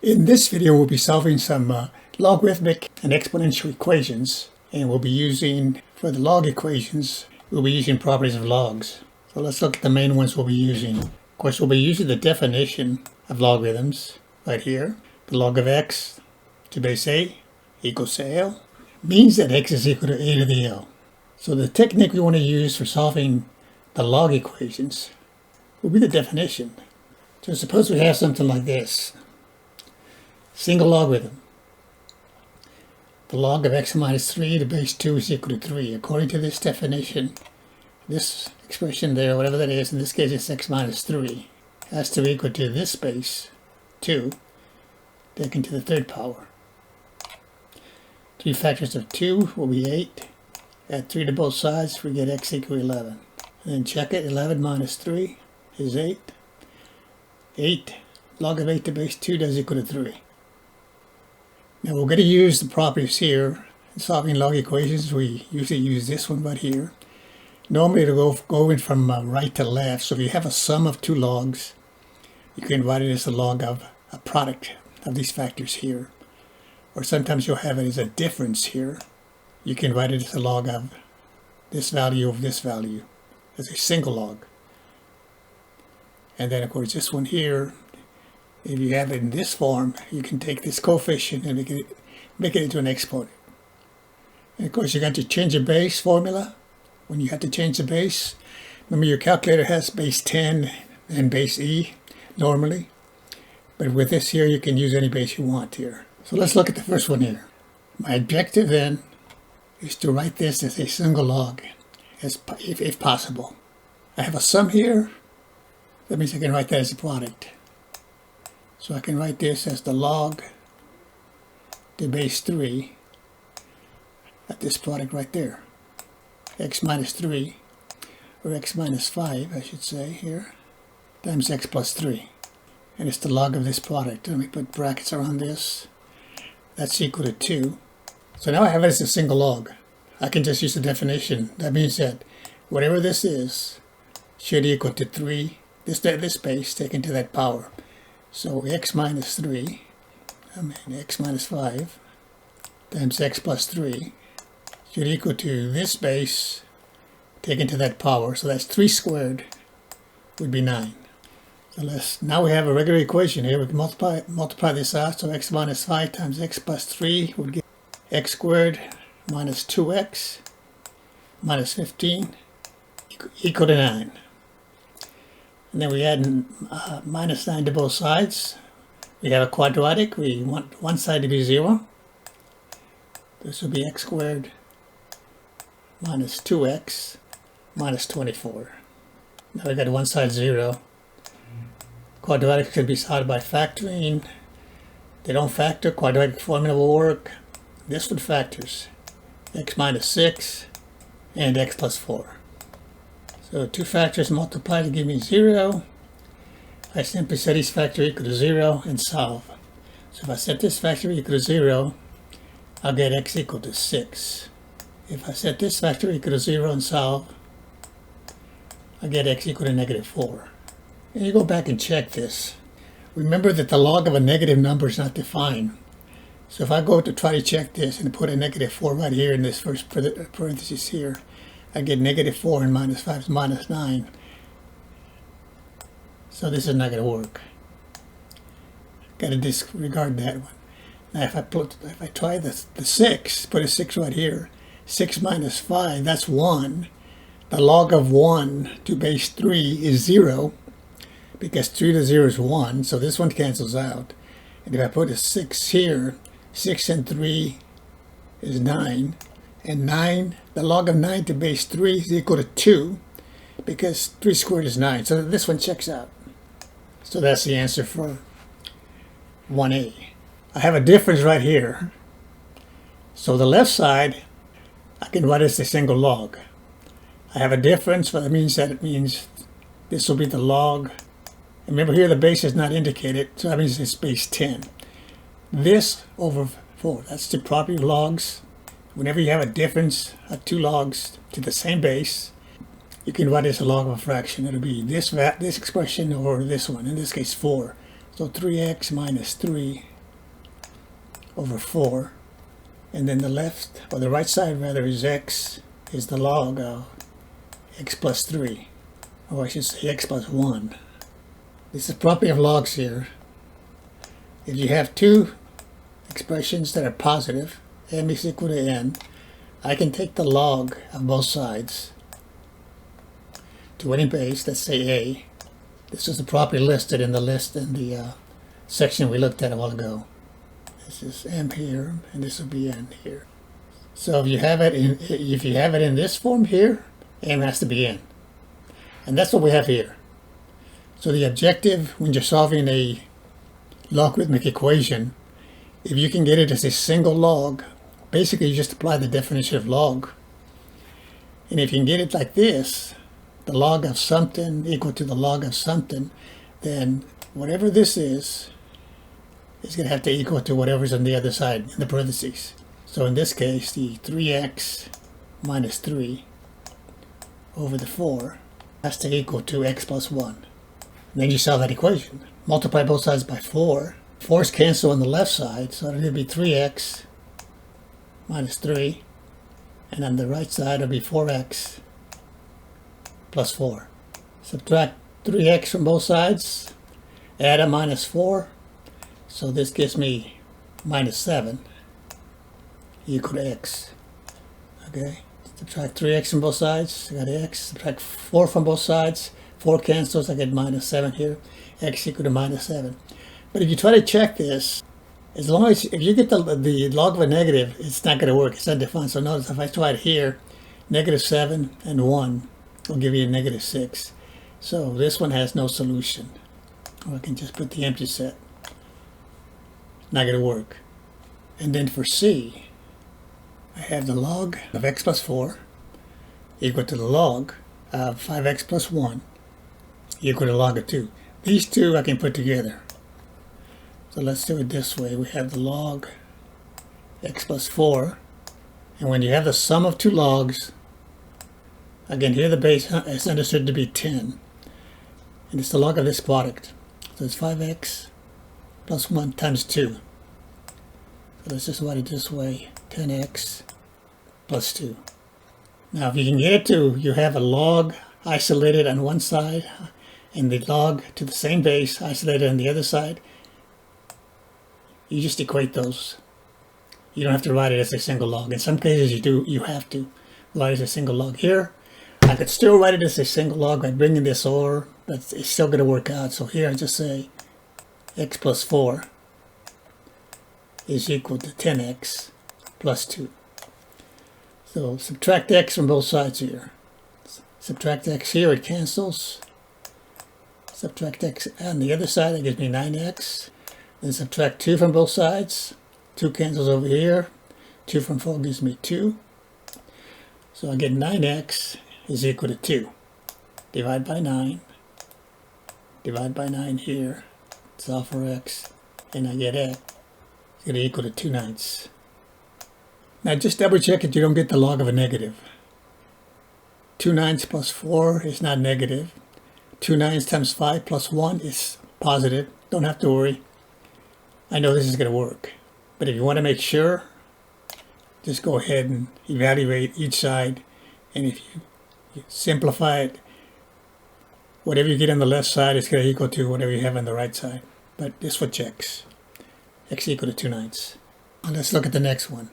In this video, we'll be solving some logarithmic and exponential equations, and we'll be using, for the log equations, we'll be using properties of logs. So let's look at the main ones we'll be using. Of course, we'll be using the definition of logarithms right here. The log of x to base a equals to L means that x is equal to a to the L. So the technique we want to use for solving the log equations will be the definition. So suppose we have something like this. Single logarithm. The log of x minus 3 to base 2 is equal to 3. According to this definition, this expression there, whatever that is, in this case it's x minus 3, has to be equal to this base 2 taken to the third power. 3 factors of 2 will be 8. Add 3 to both sides, we get x equal to 11. And then check it, 11 minus 3 is 8. 8, log of 8 to base 2 does equal to 3. Now we're going to use the properties here in solving log equations. We usually use this one right here. Normally it'll go going from right to left. So if you have a sum of two logs, you can write it as a log of a product of these factors here. Or sometimes you'll have it as a difference here. You can write it as a log of this value over this value as a single log. And then of course this one here, if you have it in this form, you can take this coefficient and make it into an exponent. And of course, you're going to change the base formula. When you have to change the base, remember your calculator has base 10 and base e normally. But with this here, you can use any base you want here. So let's look at the first one here. My objective then is to write this as a single log, if possible. I have a sum here. That means I can write that as a product. So I can write this as the log to base 3 at this product right there. X minus 3, or x minus 5, I should say here, times x plus 3. And it's the log of this product. Let me put brackets around this. That's equal to 2. So now I have it as a single log. I can just use the definition. That means that whatever this is should equal to 3, this base taken to that power. So x minus 3, x minus 5 times x plus 3 should equal to this base taken to that power. So that's 3 squared would be 9. So now we have a regular equation here. We can multiply this out. So x minus 5 times x plus 3 would give x squared minus 2x minus 15 equal to 9. And then we add minus 9 to both sides. We have a quadratic. We want one side to be 0. This will be x squared minus 2x minus 24. Now we got one side 0. Quadratics can be solved by factoring. They don't factor. Quadratic formula will work. This with factors. X minus 6 and x plus 4. So 2 factors multiplied to give me 0. I simply set each factor equal to 0 and solve. So if I set this factor equal to 0, I'll get x equal to 6. If I set this factor equal to 0 and solve, I get x equal to negative 4. And you go back and check this. Remember that the log of a negative number is not defined. So if I go to try to check this and put a negative 4 right here in this first parenthesis here, I get negative 4 and minus 5 is minus 9. So this is not going to work. Got to disregard that one. Now if I try the 6, put a 6 right here. 6 minus 5, that's 1. The log of 1 to base 3 is 0, because 3 to 0 is 1, so this one cancels out. And if I put a 6 here, 6 and 3 is 9. And 9, the log of 9 to base 3 is equal to 2, because 3 squared is 9. So this one checks out. So that's the answer for 1A. I have a difference right here. So the left side, I can write as a single log. I have a difference, but that means this will be the log. And remember here the base is not indicated, so that means it's base 10. This over 4, that's the property of logs. Whenever you have a difference of two logs to the same base, you can write it as a log of a fraction. It'll be this expression or this one, in this case 4. So 3x minus 3 over 4. And then the left, or the right side rather, is x is the log of x plus 3. Or I should say x plus 1. This is the property of logs here. If you have two expressions that are positive, m is equal to n, I can take the log of both sides to any base, let's say a. This is the property listed in the list in the section we looked at a while ago. This is m here, and this will be n here. So if you have it in this form here, m has to be n. And that's what we have here. So the objective when you're solving a logarithmic equation, if you can get it as a single log, basically you just apply the definition of log. And if you can get it like this, the log of something equal to the log of something, then whatever this is going to have to equal to whatever's on the other side in the parentheses. So in this case, the 3x minus 3 over the 4 has to equal to x plus 1. And then you solve that equation. Multiply both sides by 4. 4's cancel on the left side, so it'll be 3x minus 3. And on the right side, it'll be 4x plus 4. Subtract 3x from both sides. Add a minus 4. So this gives me minus 7 equal to x. Okay? Subtract 3x from both sides. I got x. Subtract 4 from both sides. 4 cancels. I get minus 7 here. X equal to minus 7. But if you try to check this, as long as if you get the log of a negative, it's not going to work. It's undefined. So notice if I try it here, negative 7 and 1 will give you a negative 6. So this one has no solution. Or I can just put the empty set. Not going to work. And then for C, I have the log of x plus 4 equal to the log of 5x plus 1 equal to the log of 2. These two I can put together. So let's do it this way. We have the log x plus 4. And when you have the sum of two logs, again, here the base is understood to be 10. And it's the log of this product. So it's 5x plus 1 times 2. So let's just write it this way. 10x plus 2. Now if you can get it to, you have a log isolated on one side and the log to the same base isolated on the other side. You just equate those. You don't have to write it as a single log. In some cases you have to write it as a single log. Here, I could still write it as a single log by bringing this over, but it's still going to work out. So here I just say x plus 4 is equal to 10x plus 2. So subtract x from both sides here. Subtract x here, it cancels. Subtract x on the other side, that gives me 9x. Then subtract 2 from both sides. 2 cancels over here. 2 from 4 gives me 2. So I get 9x is equal to 2. Divide by 9. Divide by 9 here. Solve for x. And I get x. It's going to equal to 2/9. Now just double check that you don't get the log of a negative. 2/9 plus 4 is not negative. 2/9 times 5 plus 1 is positive. Don't have to worry. I know this is going to work. But if you want to make sure, just go ahead and evaluate each side. And if you simplify it, whatever you get on the left side is going to equal to whatever you have on the right side. But this one checks. X equal to 2/9. Now let's look at the next one.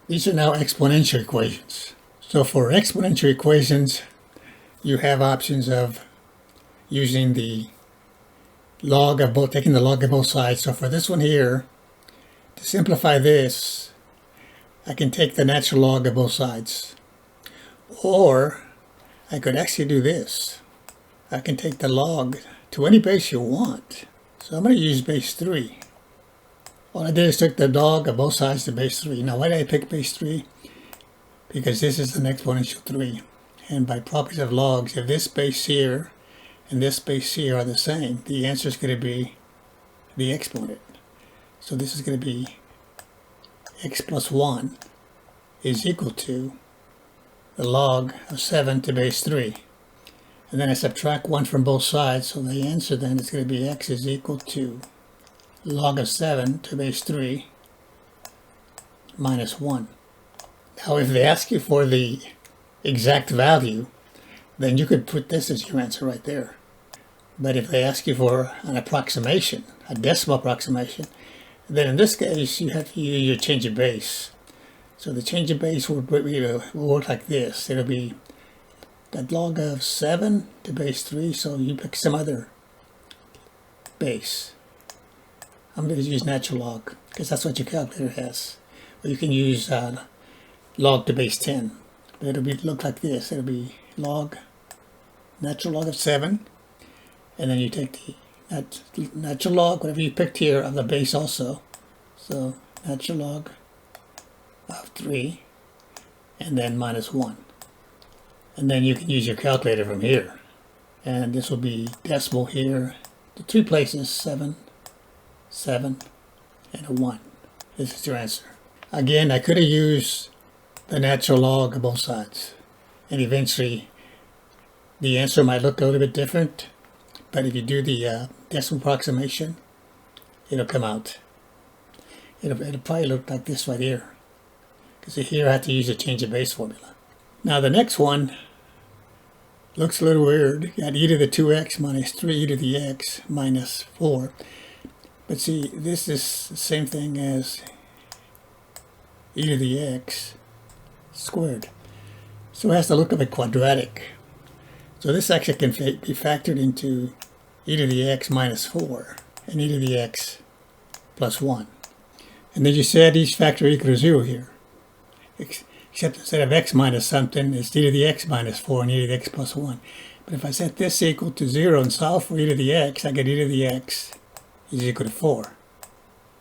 These are now exponential equations. So for exponential equations, you have options of using the log of both, taking the log of both sides. So for this one here, to simplify this, I can take the natural log of both sides. Or I could actually do this. I can take the log to any base you want. So I'm going to use base 3. All I did is took the log of both sides to base 3. Now why did I pick base 3? Because this is an exponential 3. And by properties of logs, if this base here and this base here are the same, the answer is going to be the exponent. So this is going to be x plus 1 is equal to the log of 7 to base 3. And then I subtract 1 from both sides, so the answer then is going to be x is equal to log of 7 to base 3 minus 1. Now if they ask you for the exact value, then you could put this as your answer right there. But if they ask you for an approximation, a decimal approximation, then in this case you have to use your change of base. So the change of base will work like this. It'll be that log of 7 to base 3, so you pick some other base. I'm going to use natural log because that's what your calculator has. Or you can use log to base 10. But it'll look like this. It'll be natural log of 7, and then you take the natural log, whatever you picked here, of the base also. So natural log of 3, and then minus 1. And then you can use your calculator from here. And this will be decimal here. The 3 places, 7, 7, and a 1. This is your answer. Again, I could have used the natural log of both sides. And eventually, the answer might look a little bit different. But if you do the decimal approximation, it'll come out. It'll probably look like this right here. Because here I have to use a change of base formula. Now the next one looks a little weird. You got e to the 2x minus 3e to the x minus 4. But see, this is the same thing as e to the x squared. So it has the look of a quadratic. So this actually can be factored into e to the x minus 4 and e to the x plus 1. And then you set each factor equal to 0 here. Except instead of x minus something, it's e to the x minus 4 and e to the x plus 1. But if I set this equal to 0 and solve for e to the x, I get e to the x is equal to 4.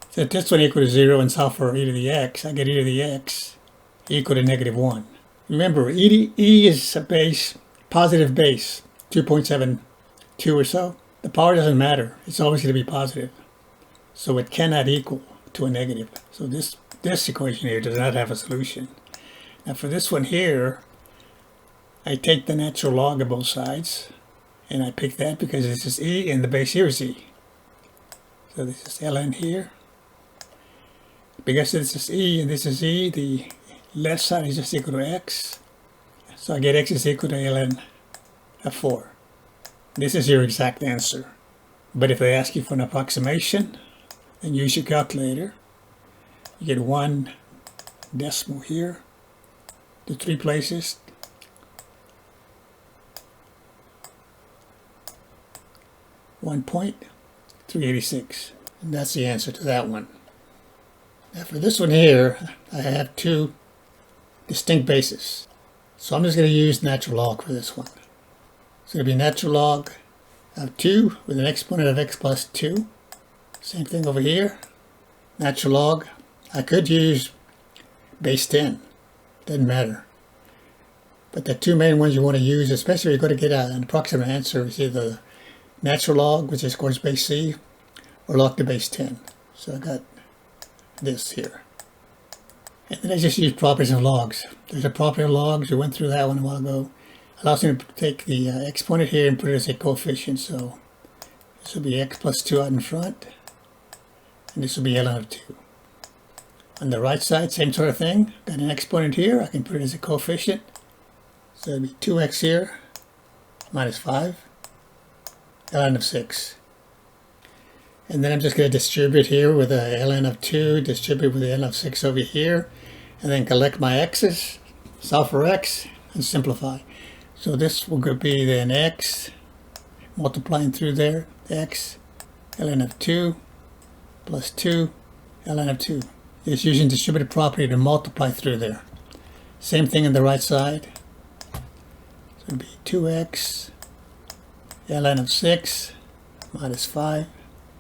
Set this one equal to 0 and solve for e to the x, I get e to the x equal to negative 1. Remember, e is a base, positive base, 2.72 or so. The power doesn't matter. It's always going to be positive. So it cannot equal to a negative. So this equation here does not have a solution. Now for this one here, I take the natural log of both sides, and I pick that because this is e and the base here is e. So this is ln here. Because this is e and this is e, the left side is just equal to x. So I get x is equal to ln of 4. This is your exact answer. But if they ask you for an approximation, then use your calculator. You get 1 decimal here, the 3 places, .386, and that's the answer to that one. Now for this one here, I have 2 distinct bases. So I'm just going to use natural log for this one. It's going to be natural log of 2 with an exponent of x plus 2. Same thing over here. Natural log. I could use base 10. Doesn't matter. But the 2 main ones you want to use, especially if you're going to get an approximate answer, is either natural log, which is of course base c, or log to base 10. So I got this here. And then I just use properties of logs. There's a property of logs. We went through that one a while ago. Allows me to take the exponent here and put it as a coefficient. So this will be x plus 2 out in front. And this will be ln of 2. On the right side, same sort of thing. Got an exponent here. I can put it as a coefficient. So it'll be 2x here minus 5. ln of 6. And then I'm just going to distribute here with a ln of 2, distribute with the ln of 6 over here, and then collect my x's, solve for x, and simplify. So this will be then x, multiplying through there, x, ln of 2, plus 2, ln of 2. It's using distributive property to multiply through there. Same thing on the right side. So it'll be 2x, ln of 6, minus 5,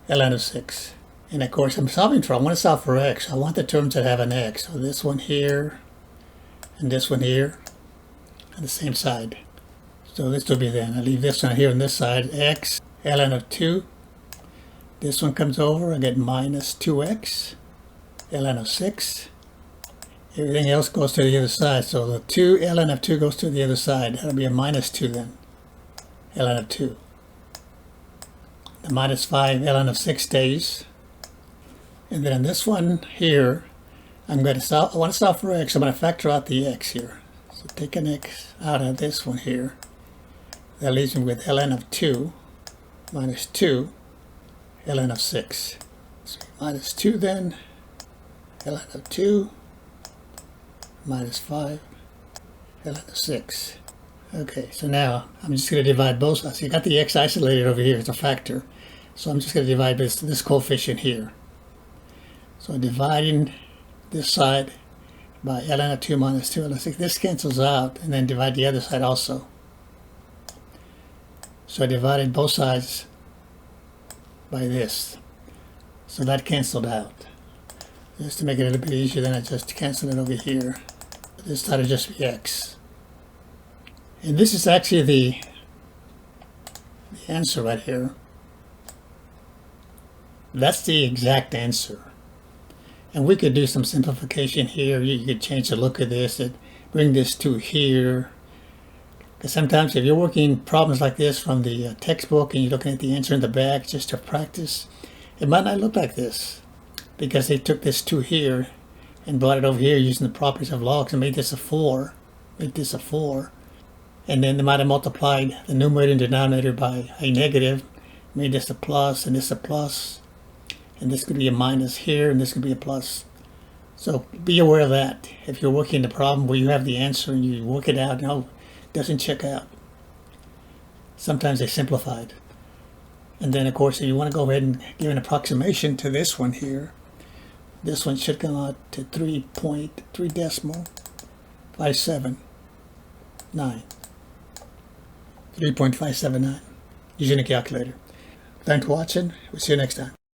ln of 6. And of course I'm solving for, I want to solve for x. I want the terms that have an x. So this one here, and this one here, on the same side. So this will be then, I leave this one here on this side, x, ln of 2. This one comes over, I get minus 2x, ln of 6. Everything else goes to the other side. So the 2 ln of 2 goes to the other side. That'll be a minus 2 then, ln of 2. The minus 5 ln of 6 stays. And then in this one here, I want to solve for x. I'm going to factor out the x here. So take an x out of this one here. That leaves me with ln of 2 minus 2 ln of 6. So minus 2 then, ln of 2 minus 5 ln of 6. Okay, so now I'm just going to divide both sides. You got the x isolated over here as a factor. So I'm just going to divide this coefficient here. So dividing this side by ln of 2 minus 2 ln of 6. This cancels out, and then divide the other side also. So I divided both sides by this. So that canceled out. Just to make it a little bit easier, then I just cancel it over here. This side will just be x. And this is actually the answer right here. That's the exact answer. And we could do some simplification here. You could change the look of this and bring this to here. Because sometimes if you're working problems like this from the textbook and you're looking at the answer in the back just to practice, it might not look like this. Because they took this 2 here and brought it over here using the properties of logs and made this a 4. Made this a 4. And then they might have multiplied the numerator and denominator by a negative, made this a plus and this a plus, and this could be a minus here and this could be a plus. So be aware of that. If you're working the problem where you have the answer and you work it out, no, it doesn't check out. Sometimes they simplified. And then of course if you want to go ahead and give an approximation to this one here, this one should come out to 3.579. 3.579 using a calculator. Thanks for watching. We'll see you next time.